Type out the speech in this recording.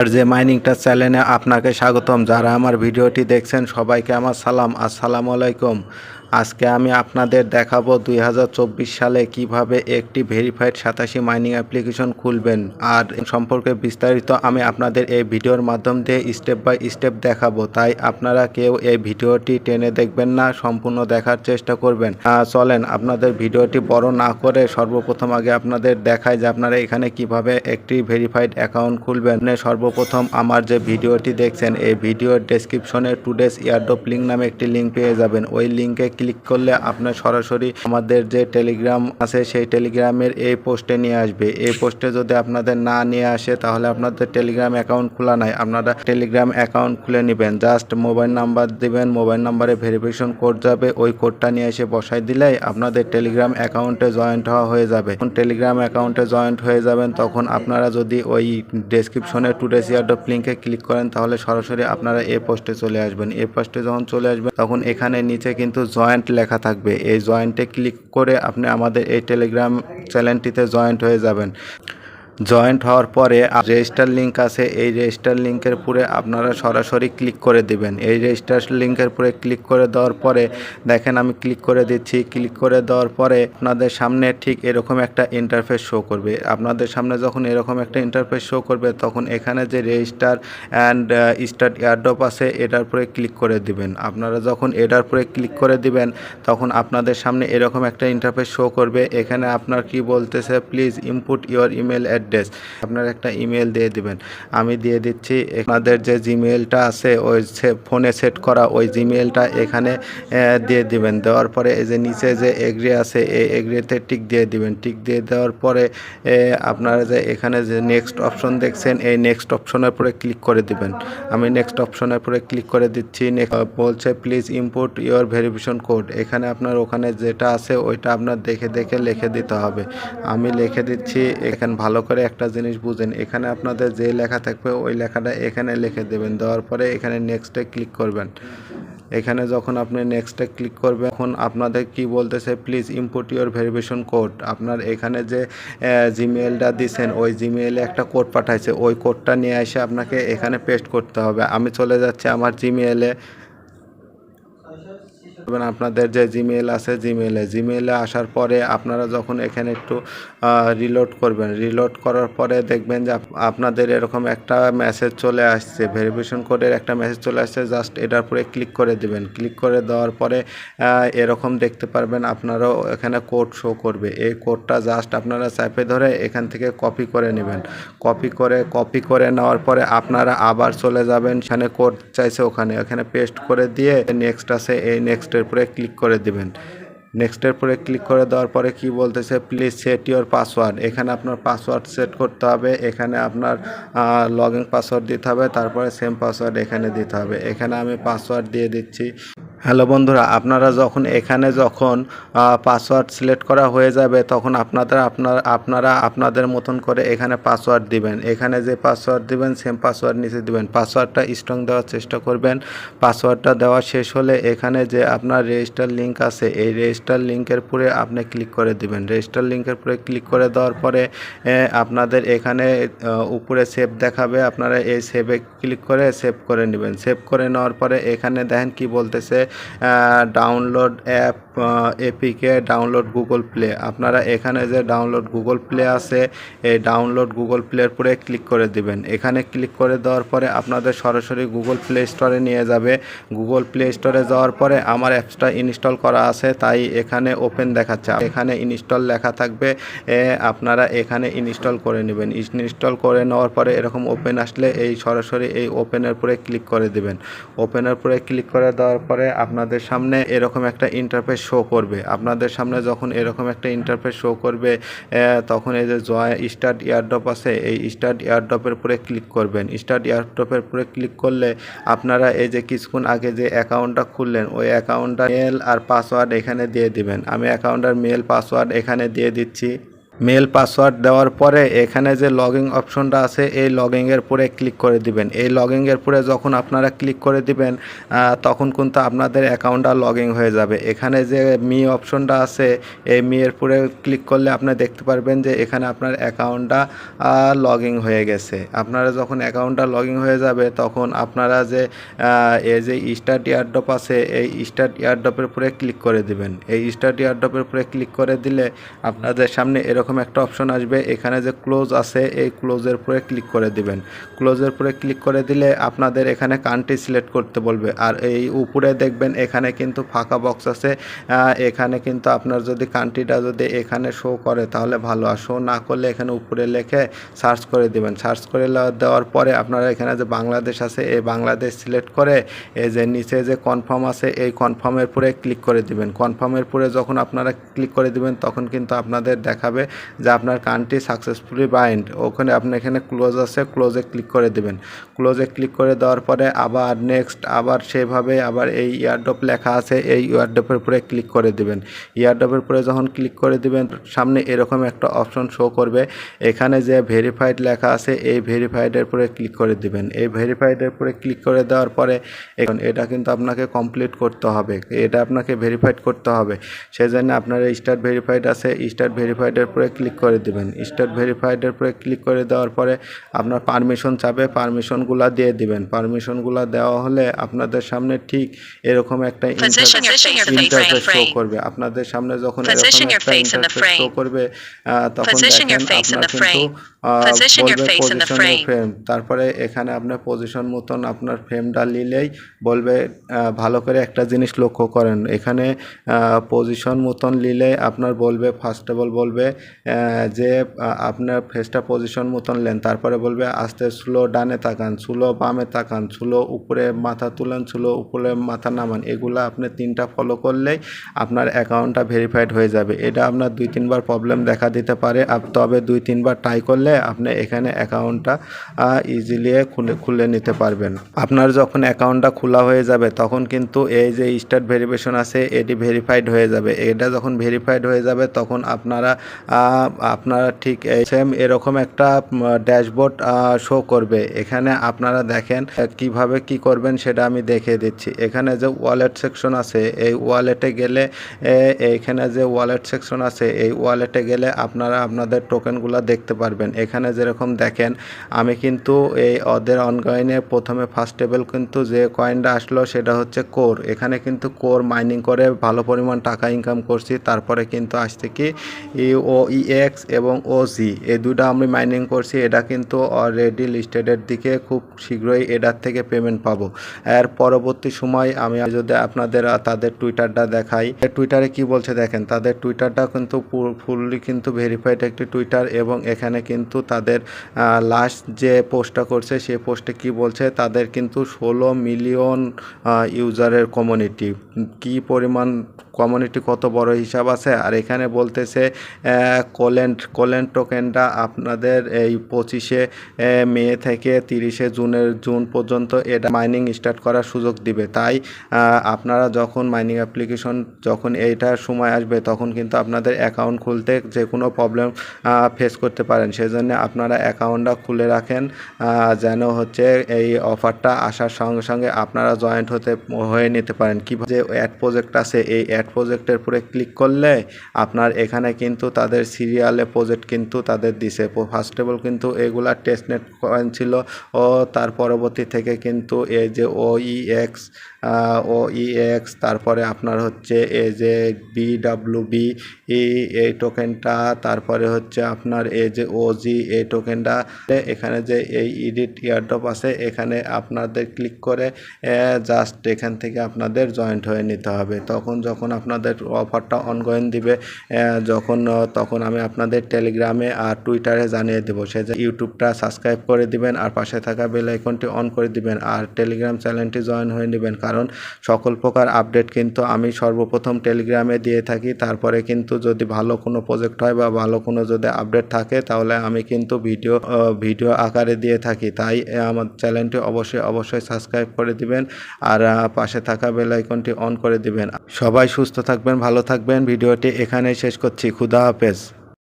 আর যে মাইনিংটা চ্যানেলে আপনাকে স্বাগতম। যারা আমার ভিডিওটি দেখছেন সবাইকে আমার সালাম, আসসালামু আলাইকুম। আজকে আমি আপনাদের দেখাবো 2024 সালে কিভাবে একটি ভেরিফাইড 87 মাইনিং অ্যাপ্লিকেশন খুলবেন। আর সম্পর্কে বিস্তারিত আমি আপনাদের এই ভিডিওর মাধ্যম দিয়ে স্টেপ বাই স্টেপ দেখাবো, তাই আপনারা কেউ এই ভিডিওটি টেনে দেখবেন না, সম্পূর্ণ দেখার চেষ্টা করবেন। চলেন আপনাদের ভিডিওটি বড় না করে সর্বপ্রথম আগে আপনাদের দেখাই যে আপনারা এখানে কিভাবে একটি ভেরিফাইড অ্যাকাউন্ট খুলবেন। সর্বপ্রথম আমার যে ভিডিওটি দেখছেন এই ভিডিওর ডেসক্রিপশনে টুডেস এয়ারড্রপ লিঙ্ক নামে একটি লিঙ্ক পেয়ে যাবেন। ওই লিঙ্কে ক্লিক করলে আপনার সরাসরি আমাদের যে টেলিগ্রাম আছে সেই টেলিগ্রামের এই পোস্টে নিয়ে আসবে। এই পোস্টে যদি আপনাদের না নিয়ে আসে তাহলে আপনাদের টেলিগ্রাম অ্যাকাউন্ট খোলা নাই। আপনারা টেলিগ্রাম অ্যাকাউন্ট খুলে নেবেন, জাস্ট মোবাইল নাম্বার দিবেন, মোবাইল নাম্বারে ভেরিফিকেশন কোড যাবে, ওই কোডটা নিয়ে এসে বসাই দিলেই আপনাদের টেলিগ্রাম অ্যাকাউন্টে জয়েন্ট হয়ে যাবে। টেলিগ্রাম অ্যাকাউন্টে জয়েন্ট হয়ে যাবেন তখন আপনারা যদি ওই ডেসক্রিপশনে টুডেস এয়ারড্রপ লিঙ্কে ক্লিক করেন তাহলে সরাসরি আপনারা এই পোস্টে চলে আসবেন। এই পোস্টে যখন চলে আসবেন তখন এখানে নিচে কিন্তু জয়েন্ট লেখা থাকবে। এই জয়েন্টে ক্লিক করে আপনি আমাদের এই টেলিগ্রাম চ্যানেলটিতে জয়েন্ট হয়ে যাবেন। জয়েন্ট হওয়ার পরে রেজিস্টার লিঙ্ক আছে, এই রেজিস্টার লিঙ্কের উপরে আপনারা সরাসরি ক্লিক করে দিবেন। এই রেজিস্টার লিঙ্কের উপরে ক্লিক করে দেওয়ার পরে দেখেন আমি ক্লিক করে দিচ্ছি। ক্লিক করে দেওয়ার পরে আপনাদের সামনে ঠিক এরকম একটা ইন্টারফেস শো করবে। আপনাদের সামনে যখন এরকম একটা ইন্টারফেস শো করবে তখন এখানে যে রেজিস্টার অ্যান্ড স্টার্ট এয়ারড্রপ আছে এটার উপরে ক্লিক করে দিবেন। আপনারা যখন এটার উপরে ক্লিক করে দিবেন তখন আপনাদের সামনে এরকম একটা ইন্টারফেস শো করবে। এখানে আপনার কি বলতেছে, please input your email address. আপনার একটা ইমেল দিয়ে দিবেন, আমি দিয়ে দিচ্ছি। আপনাদের যে জিমেলটা আছে ওই ফোনে সেট করা ওই জিমেলটা এখানে দিয়ে দিবেন। দেওয়ার পরে এই যে নিচে যে এগ্রি আছে এই এগ্রিতে টিক দিয়ে দিবেন। টিক দিয়ে দেওয়ার পরে আপনারা যে এখানে যে নেক্সট অপশন দেখছেন এই নেক্সট অপশনের উপরে ক্লিক করে দিবেন। আমি নেক্সট অপশনের উপরে ক্লিক করে দিচ্ছি। বলছে please input your verification code. এখানে আপনার ওখানে যেটা আছে ওইটা আপনার দেখে দেখে লিখে দিতে হবে। আমি লিখে দিচ্ছি। এখানে ভালো করে একটা জিনিস বুঝেন, এখানে আপনাদের যে লেখা থাকবে ওই লেখাটা এখানে লিখে দেবেন। দেওয়ার পরে এখানে নেক্সটে ক্লিক করবেন। এখানে যখন আপনি নেক্সটে ক্লিক করবেন তখন আপনাদের কি বলতেছে, please input your verification code. আপনার এখানে যে জিমেলটা দিছেন ওই জিমেইলে একটা কোড পাঠাইছে, ওই কোডটা নিয়ে এসে আপনাকে এখানে পেস্ট করতে হবে। আমি চলে যাচ্ছি আমার জিমেইলে। আপনাদের যে জিমেল আছে জিমেলে আসার পরে আপনারা যখন এখানে একটু রিলোড করবেন, রিলোড করার পরে দেখবেন যে আপনাদের এরকম একটা মেসেজ চলে আসছে, ভেরিফিকেশন কোডের একটা মেসেজ চলে আসছে। জাস্ট এটার উপরে ক্লিক করে দিবেন। ক্লিক করে দেওয়ার পরে এরকম দেখতে পারবেন আপনারাও এখানে কোড শো করবে। এই কোডটা জাস্ট আপনারা চাপে ধরে এখান থেকে কপি করে নেবেন। কপি করে নেওয়ার পরে আপনারা আবার চলে যাবেন, সেখানে কোড চাইছে ওখানে পেস্ট করে দিয়ে নেক্সট আছে এই নেক্সটের উপরে ক্লিক করে দিবেন। নেক্সটের পরে ক্লিক করে দেওয়ার পরে কি বলতেছে, প্লিজ সেট ইওর পাসওয়ার্ড। এখানে আপনার পাসওয়ার্ড সেট করতে হবে। এখানে আপনার লগইন পাসওয়ার্ড দিতে হবে, তারপরে সেম পাসওয়ার্ড এখানে দিতে হবে। এখানে আমি পাসওয়ার্ড দিয়ে দিচ্ছি। হ্যালো বন্ধুরা, আপনারা যখন এখানে পাসওয়ার্ড সিলেক্ট করা হয়ে যাবে তখন আপনারা আপনাদের মতন করে এখানে পাসওয়ার্ড দিবেন। এখানে যে পাসওয়ার্ড দিবেন সেম পাসওয়ার্ড নিচে দিবেন। পাসওয়ার্ডটা স্ট্রং দেওয়ার চেষ্টা করবেন। পাসওয়ার্ডটা দেওয়া শেষ হলে এখানে যে আপনার রেজিস্টার লিঙ্ক আছে এই রেজিস্টার লিঙ্কের উপরে আপনি ক্লিক করে দিবেন। রেজিস্টার লিঙ্কের উপরে ক্লিক করে দেওয়ার পরে আপনাদের এখানে উপরে সেভ দেখাবে। আপনারা এই সেভে ক্লিক করে সেভ করে নেবেন। সেভ করে নেওয়ার পরে এখানে দেখেন কি বলতেছে, download app APK download Google play. আপনারা এখানে যে ডাউনলোড গুগল প্লে আছে এই ডাউনলোড গুগল প্লের উপরে ক্লিক করে দিবেন। এখানে ক্লিক করে দেওয়ার পরে আপনাদের সরাসরি গুগল প্লে স্টোরে নিয়ে যাবে। গুগল প্লে স্টোরে যাওয়ার পরে আমার অ্যাপসটা ইনস্টল করা আছে তাই এখানে ওপেন দেখাচ্ছে। এখানে ইনস্টল লেখা থাকবে, আপনারা এখানে ইনস্টল করে নেবেন। ইনস্টল করে নেওয়ার পরে এরকম ওপেন আসলে এই সরাসরি এই ওপেনের উপরে ক্লিক করে দিবেন। ওপেনের উপরে ক্লিক করে দেওয়ার পরে আপনাদের সামনে এরকম একটা ইন্টারফেস শো করবে। আপনাদের সামনে যখন এরকম একটা ইন্টারফেস শো করবে তখন এই যে স্টার্ট এয়ারড্রপ আছে এই স্টার্ট এয়ারড্রপের উপরে ক্লিক করবেন। স্টার্ট এয়ারড্রপের উপরে ক্লিক করলে আপনারা এই যে কিছুক্ষণ আগে যে অ্যাকাউন্টটা খুললেন ওই অ্যাকাউন্টটা মেল আর পাসওয়ার্ড এখানে দিয়ে দিবেন। আমি অ্যাকাউন্টের মেল পাসওয়ার্ড এখানে দিয়ে দিচ্ছি। মেল পাসওয়ার্ড দেওয়ার পরে এখানে যে লগইন অপশনটা আছে এই লগইনের পরে ক্লিক করে দিবেন। এই লগইনের পরে যখন আপনারা ক্লিক করে দিবেন তখন কিন্তু আপনাদের অ্যাকাউন্টটা লগইন হয়ে যাবে। এখানে যে মি অপশনটা আছে এই মি এর পরে ক্লিক করলে আপনি দেখতে পারবেন যে এখানে আপনার অ্যাকাউন্টটা লগইন হয়ে গেছে। আপনারা যখন অ্যাকাউন্টটা লগইন হয়ে যাবে তখন আপনারা যে এই যে স্টার্ট এয়ারড্রপ আছে এই স্টার্ট এয়ারড্রপের উপরে ক্লিক করে দিবেন। এই স্টার্ট এয়ারড্রপের উপরে ক্লিক করে দিলে আপনাদের সামনে এরকম একটা অপশন আসবে। এখানে যে ক্লোজ আছে এই ক্লোজের উপরে ক্লিক করে দিবেন। ক্লোজের উপরে ক্লিক করে দিলে আপনাদের এখানে কান্ট্রি সিলেক্ট করতে বলবে। আর এই উপরে দেখবেন এখানে কিন্তু ফাঁকা বক্স আছে। এখানে কিন্তু আপনার যদি কান্ট্রিটা যদি এখানে শো করে তাহলে ভালো, আর শো না করলে এখানে উপরে লিখে সার্চ করে দিবেন। সার্চ করে দেওয়ার পরে আপনারা এখানে যে বাংলাদেশ আছে এই বাংলাদেশ সিলেক্ট করে এই যে নিচে যে কনফার্ম আছে এই কনফার্মের পরে ক্লিক করে দিবেন। কনফার্মের পরে যখন আপনারা ক্লিক করে দিবেন তখন কিন্তু আপনাদের দেখাবে যে আপনার কান্ট্রি সাকসেসফুলি বাইন্ড। ওখানে আপনি এখানে ক্লোজ আছে ক্লোজে ক্লিক করে দিবেন। ক্লোজে ক্লিক করে দেওয়ার পরে আবার নেক্সট আবার সেভাবে আবার এই এয়ারড্রপ লেখা আছে এই এয়ারড্রপের উপরে ক্লিক করে দিবেন। এয়ারড্রপের উপরে যখন ক্লিক করে দিবেন সামনে এরকম একটা অপশন শো করবে। এখানে যে ভেরিফাইড লেখা আছে এই ভেরিফাইডের উপরে ক্লিক করে দিবেন। এই ভেরিফাইডের উপরে ক্লিক করে দেওয়ার পরে এখন এটা কিন্তু আপনাকে কমপ্লিট করতে হবে, এটা আপনাকে ভেরিফাইড করতে হবে। সেজন্য আপনার স্টার্ট ভেরিফাইড আছে স্টার্ট ভেরিফাইডের উপরে ক্লিক করে দিবেন। স্টার্ট ভেরিফাইডের উপরে ক্লিক করে দেওয়ার পরে আপনার পারমিশন চাবে, পারমিশনগুলো দিয়ে দিবেন। পারমিশনগুলো দেওয়া হলে আপনাদের সামনে ঠিক এরকম একটা ইন্টারফেস শো করবে। আপনাদের সামনে যখন এরকম একটা ইন্টারফেস শো করবে তখন দেখেন আপনার কিন্তু বলবে পজিশন ফ্রেম। তারপরে এখানে আপনার পজিশন মতন আপনার ফ্রেমটা নিলেই বলবে ভালো করে একটা জিনিস লক্ষ্য করেন। এখানে পজিশন মতন নিলে আপনার বলবে ফার্স্ট অফ অল বলবে যে আপনার ফেসটা পজিশন মতন নেন। তারপরে বলবে আস্তে স্লো ডানে তাকান, স্লো বামে তাকান, স্লো উপরে মাথা তুলেন, স্লো উপরে মাথা নামান। এগুলো আপনি 3টা ফলো করলেই আপনার অ্যাকাউন্টটা ভেরিফাইড হয়ে যাবে। এটা আপনার 2-3বার প্রবলেম দেখা দিতে পারে, তবে 2-3বার ট্রাই করলে আপনি এখানে অ্যাকাউন্টটা ইজিলি খুলে নিতে পারবেন। আপনার যখন অ্যাকাউন্টটা খোলা হয়ে যাবে তখন কিন্তু এই যে স্টার্ট ভেরিফিকেশন আছে এটি ভেরিফাইড হয়ে যাবে। এটা যখন ভেরিফাইড হয়ে যাবে তখন আপনারা ঠিক সেম এরকম একটা ড্যাশবোর্ড শো করবে। এখানে আপনারা দেখেন কিভাবে কি করবেন সেটা আমি দেখিয়ে দিচ্ছি। এখানে যে ওয়ালেট সেকশন আছে এই ওয়ালেটে গেলে এইখানে যে ওয়ালেট সেকশন আছে এই ওয়ালেটে গেলে আপনারা আপনাদের টোকেনগুলো দেখতে পারবেন। এখানে যেরকম দেখেন আমি কিন্তু এই ওদের অনগয়নে প্রথমে ফার্স্ট টেবল কিন্তু যে কয়েনটা আসলো সেটা হচ্ছে কোর। এখানে কিন্তু কোর মাইনিং করে ভালো পরিমাণ টাকা ইনকাম করছি। তারপরে কিন্তু আসছে কি OEX এবং OG এই দুটো আমি মাইনিং করছি। এটা কিন্তু অলরেডি লিস্টেডের দিকে খুব শীঘ্রই এটার থেকে পেমেন্ট পাবো। এর পরবর্তী সময় আমি যদি আপনাদের তাদের টুইটারটা দেখাই, টুইটারে কি বলছে দেখেন। তাদের টুইটারটা কিন্তু ফুললি কিন্তু ভেরিফাইড একটি টুইটার এবং এখানে কিন্তু তাদের লাস্ট যে পোস্টটা করছে সেই পোস্টে কি বলছে তাদের কিন্তু 16 মিলিয়ন ইউজারের কমিউনিটি। কি পরিমাণ কমিউনিটি কত বড় হিসাব আছে। আর এখানে বলতেছে কোলেন্ট টোকেনটা আপনাদের এই 25শে মে থেকে 30শে জুন পর্যন্ত এটা মাইনিং স্টার্ট করার সুযোগ দিবে। তাই আপনারা যখন মাইনিং অ্যাপ্লিকেশন যখন এইটার সময় আসবে তখন কিন্তু আপনাদের অ্যাকাউন্ট খুলতে যে কোনো প্রবলেম ফেস করতে পারেন। সেজন্য আপনারা অ্যাকাউন্টটা খুলে রাখেন যেন হচ্ছে এই অফারটা আসার সঙ্গে সঙ্গে আপনারা জয়েন্ট হয়ে নিতে পারেন। কীভাবে যে অ্যাড প্রজেক্ট আছে এই অ্যাড প্রজেক্টের উপরে ক্লিক করলে আপনার এখানে কিন্তু তাদের সিরিয়ালে প্রজেক্ট কিন্তু তাদের দিছে। ফার্স্ট অফ অল কিন্তু এগুলা টেস্টনেট কয়েন ছিল ও তার পরবর্তী থেকে কিন্তু এই যে OEX তারপরে আপনার হচ্ছে এই যে BWB এই টোকেনটা, তারপরে হচ্ছে আপনার এই যে OG এই টোকেনটা। এখানে যে এই এডিট এয়ারড্রপ আছে এখানে আপনাদের ক্লিক করে জাস্ট এখান থেকে আপনাদের জয়েন্ট হয়ে নিতে হবে। যখন আপনাদের অফারটা অনগোয়িং দিবে তখন আমি আপনাদের টেলিগ্রামে আর টুইটারে জানিয়ে দেবো। সে যে ইউটিউবটা সাবস্ক্রাইব করে দিবেন আর পাশে থাকা বেল আইকনটি অন করে দিবেন আর টেলিগ্রাম চ্যানেলটি জয়েন হয়ে নেবেন, কারণ সকল প্রকার আপডেট কিন্তু আমি সর্বপ্রথম টেলিগ্রামে দিয়ে থাকি। তারপরে কিন্তু যদি ভালো কোনো প্রজেক্ট হয় বা ভালো কোনো যদি আপডেট থাকে তাহলে আমি কিন্তু ভিডিও আকারে দিয়ে থাকি। তাই আমার চ্যানেলটি অবশ্যই সাবস্ক্রাইব করে দিবেন আর পাশে থাকা বেল আইকনটি অন করে দিবেন। সবাই সুস্থ থাকবেন, ভালো থাকবেন। ভিডিওটি এখানেই শেষ করছি। খুদা হাফেজ।